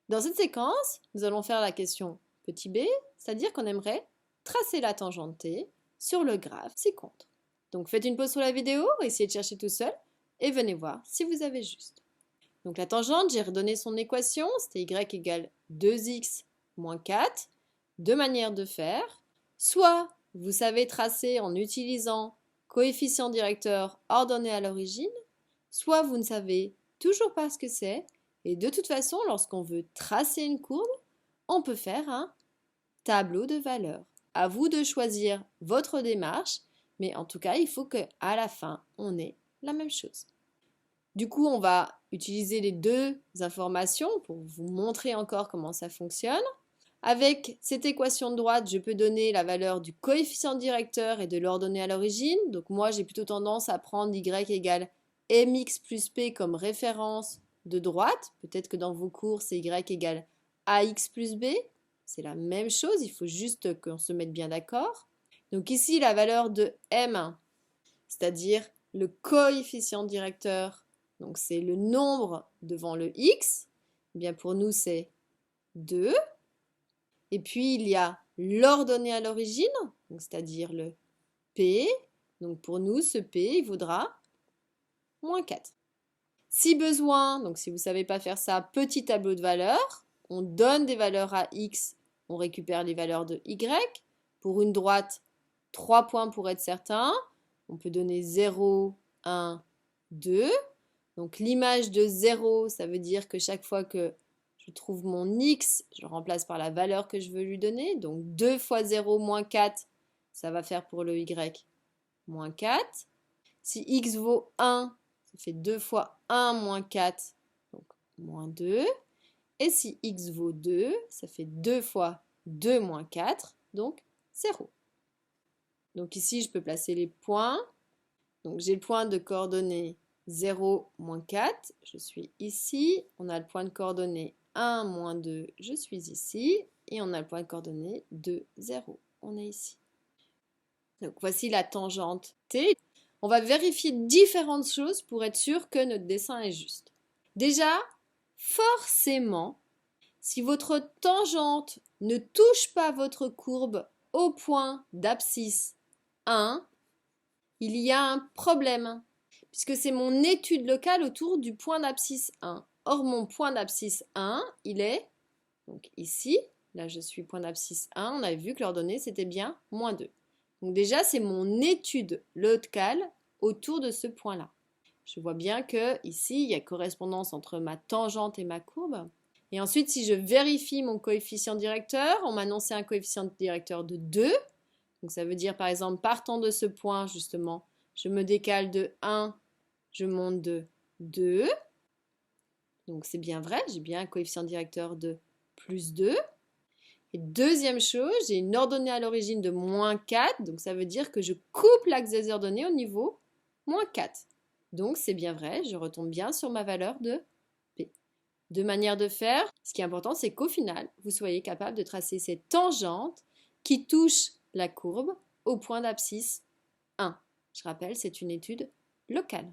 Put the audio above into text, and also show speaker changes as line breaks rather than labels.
Dans cette séquence, nous allons faire la question petit b, c'est-à-dire qu'on aimerait tracer la tangente t sur le graphe ci-contre. Donc faites une pause sur la vidéo, essayez de chercher tout seul et venez voir si vous avez juste. Donc la tangente, j'ai redonné son équation, c'était y égale 2x moins 4. Deux manières de faire. Soit vous savez tracer en utilisant coefficient directeur ordonné à l'origine, soit vous ne savez toujours pas ce que c'est. Et de toute façon, lorsqu'on veut tracer une courbe, on peut faire un tableau de valeurs. À vous de choisir votre démarche, mais en tout cas, il faut qu'à la fin, on ait la même chose. Du coup, on va utiliser les deux informations pour vous montrer encore comment ça fonctionne. Avec cette équation de droite, je peux donner la valeur du coefficient directeur et de l'ordonnée à l'origine. Donc moi, j'ai plutôt tendance à prendre y égale mx plus p comme référence de droite. Peut-être que dans vos cours, c'est y égale ax plus b. C'est la même chose, il faut juste qu'on se mette bien d'accord. Donc ici, la valeur de m, c'est-à-dire le coefficient directeur, donc c'est le nombre devant le x, eh bien pour nous c'est 2. Et puis il y a l'ordonnée à l'origine, c'est-à-dire le p. Donc pour nous, ce p, il vaudra moins 4. Si besoin, donc si vous ne savez pas faire ça, petit tableau de valeurs, on donne des valeurs à x, on récupère les valeurs de y. Pour une droite, 3 points pour être certain. On peut donner 0, 1, 2. Donc l'image de 0, ça veut dire que chaque fois que je trouve mon x, je le remplace par la valeur que je veux lui donner. Donc 2 fois 0 moins 4, ça va faire pour le y moins 4. Si x vaut 1, ça fait 2 fois 1 moins 4, donc moins 2. Et si x vaut 2, ça fait 2 fois 2 moins 4, donc 0. Donc ici, je peux placer les points. Donc j'ai le point de coordonnées 0, moins 4, je suis ici. On a le point de coordonnées 1, moins 2, je suis ici. Et on a le point de coordonnées 2, 0, on est ici. Donc voici la tangente T. On va vérifier différentes choses pour être sûr que notre dessin est juste. Déjà, forcément, si votre tangente ne touche pas votre courbe au point d'abscisse 1, il y a un problème, puisque c'est mon étude locale autour du point d'abscisse 1. Or, mon point d'abscisse 1, il est donc ici. Là, je suis point d'abscisse 1. On avait vu que l'ordonnée, c'était bien moins 2. Donc déjà, c'est mon étude locale autour de ce point-là. Je vois bien que ici, il y a correspondance entre ma tangente et ma courbe. Et ensuite, si je vérifie mon coefficient directeur, on m'a annoncé un coefficient directeur de 2. Donc ça veut dire, par exemple, partant de ce point, justement, je me décale de 1, je monte de 2. Donc c'est bien vrai, j'ai bien un coefficient directeur de plus 2. Et deuxième chose, j'ai une ordonnée à l'origine de moins 4. Donc ça veut dire que je coupe l'axe des ordonnées au niveau moins 4. Donc c'est bien vrai, je retombe bien sur ma valeur de P. Deux manières de faire. Ce qui est important, c'est qu'au final, vous soyez capable de tracer cette tangente qui touche la courbe au point d'abscisse 1. Je rappelle, c'est une étude locale.